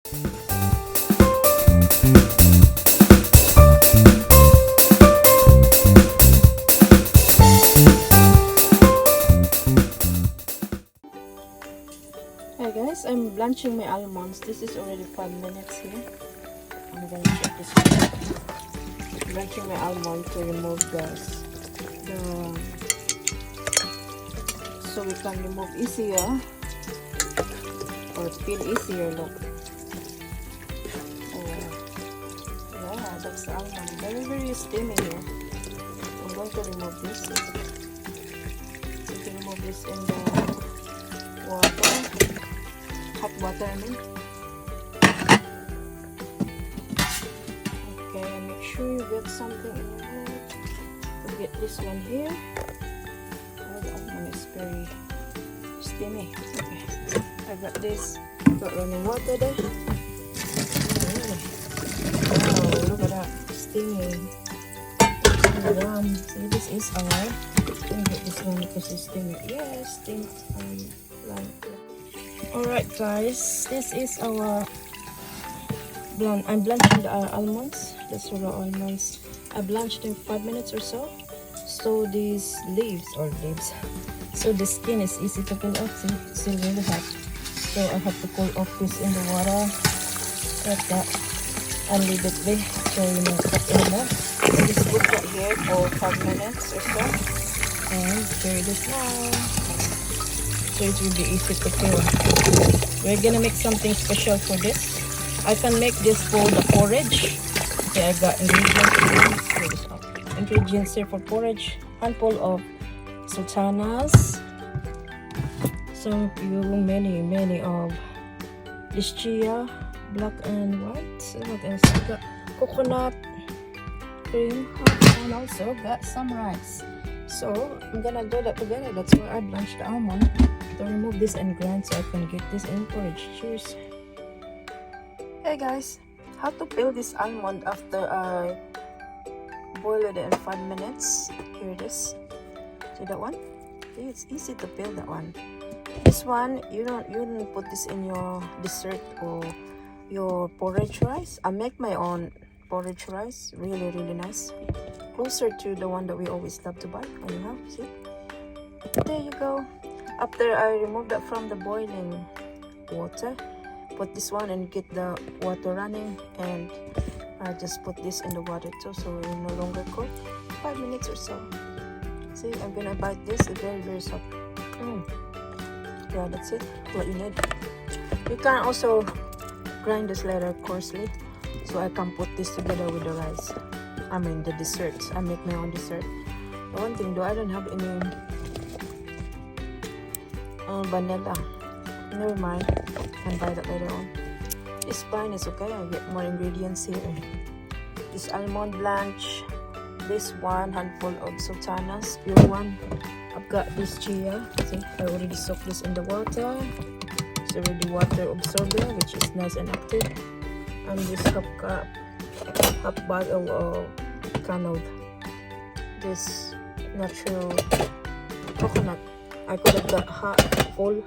Hi guys, I'm blanching my almonds. This is already 5 minutes here. I'm gonna check this one. Blanching my almond to remove the so we can remove easier or peel easier. Look, oh yeah, that's the almond. Very steamy here. I'm going to remove this. So to remove this in the water, hot water I mean. Okay, make sure you get something in your hand. So get this one here. Oh, the almond is very steamy. Okay, I got this. Got running water there. Wow, look at that, steamy. So this is our. Let me get this one because it's steamy. Yes, steamy. Alright guys, this is our I'm blanching the almonds. That's raw almonds. I blanched in 5 minutes or so. So these leaves, so the skin is easy to pull off. See, it's still really hot. So I have to pull off this in the water like that and leave it be. So you know, cut anymore. So just put that here for 5 minutes or so. And here it is now. So it will be easy to peel. We're gonna make something special for this. I can make this for the porridge. Okay, I got ingredients here for porridge. Handful of sultanas. Many of this chia, black and white. So what else? I got coconut cream, and also got some rice. So I'm gonna do that together. That's why I blanched the almond to remove this and grind so I can get this in porridge. Cheers. Hey guys, how to peel this almond after I boil it in 5 minutes. Here it is. See that one? See, it's easy to peel that one. This one you don't put this in your dessert or your porridge rice. I make my own porridge rice, really nice, closer to the one that we always love to buy. Anyhow, see, there you go. After I remove that from the boiling water, put this one and get the water running, and I just put this in the water too, so it will no longer cook. 5 minutes or so. See, I'm gonna bite this. It's very soft. Yeah, that's it. What you need. You can also grind this later coarsely, so I can put this together with the rice. I mean the dessert. I make my own dessert. The one thing though, I don't have any vanilla. Never mind, I can buy that later on. This fine is okay. I get more ingredients here. This almond blanch. This one handful of sultanas, pure one. I've got this chia. See, I already soaked this in the water. It's already water absorbing, which is nice and active. And this half bottle of kind of this natural coconut. I could have got half full,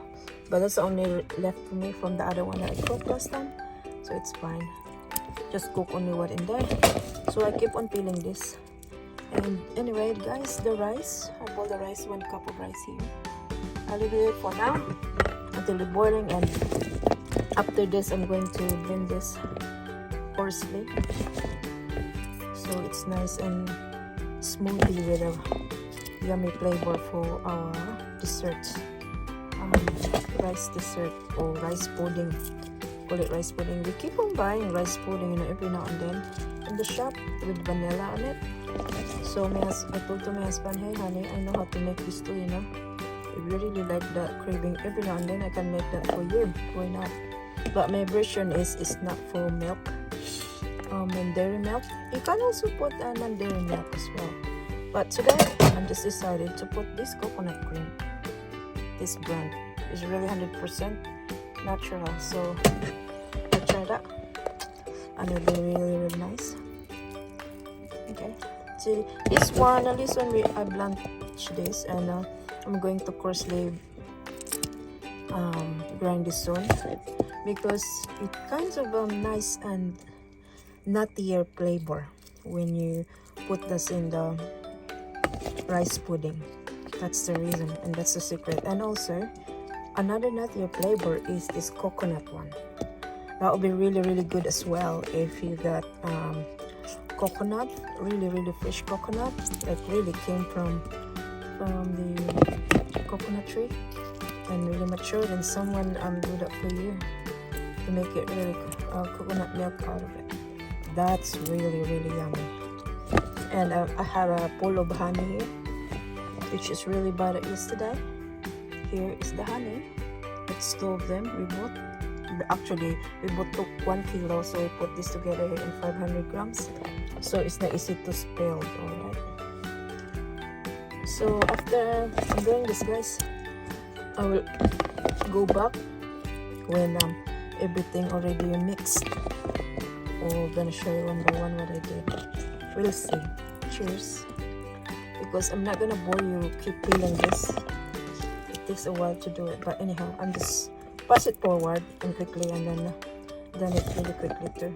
but that's only left for me from the other one that I cooked last time, so it's fine. Just cook only what in there. So I keep on peeling this. And anyway guys, the rice, I boiled the rice, 1 cup of rice here. I'll leave it for now until it's boiling, and after this I'm going to blend this coarsely so it's nice and smoothie with a yummy flavor for our dessert. Rice dessert or rice pudding. Call it rice pudding. We keep on buying rice pudding, you know, every now and then in the shop with vanilla on it. So I told to my husband, hey honey, I know how to make this too, you know. If you really like that craving every now and then, I can make that for you. Why not? But my version is not for milk, and dairy milk. You can also put non-dairy milk as well. But today, I'm just decided to put this coconut cream. This brand is really 100% natural. So I tried that, and it'll be really nice. Okay. See, this one, at least when I blanch this, and I'm going to coarsely grind this soon, because it kinds of nice and nuttier flavor when you put this in the rice pudding. That's the reason, and that's the secret. And also another nuttier flavor is this coconut one. That will be really good as well if you got coconut, really fresh coconut that really came from the coconut tree and really mature, and someone do that for you to make it really coconut milk out of it. That's really yummy. And I have a bowl of honey here, which is really buttered yesterday. Here is the honey. Let's 2 of them. We bought took 1 kilo, so we put this together here in 500 grams. So it's not easy to spill, alright? So after I'm doing this, guys, I will go back when everything already mixed. I'm gonna show you one by one what I did. We'll see. Cheers. Because I'm not gonna bore you keep peeling this. It takes a while to do it, but anyhow, I'm just pass it forward and quickly, and then done it really quickly too.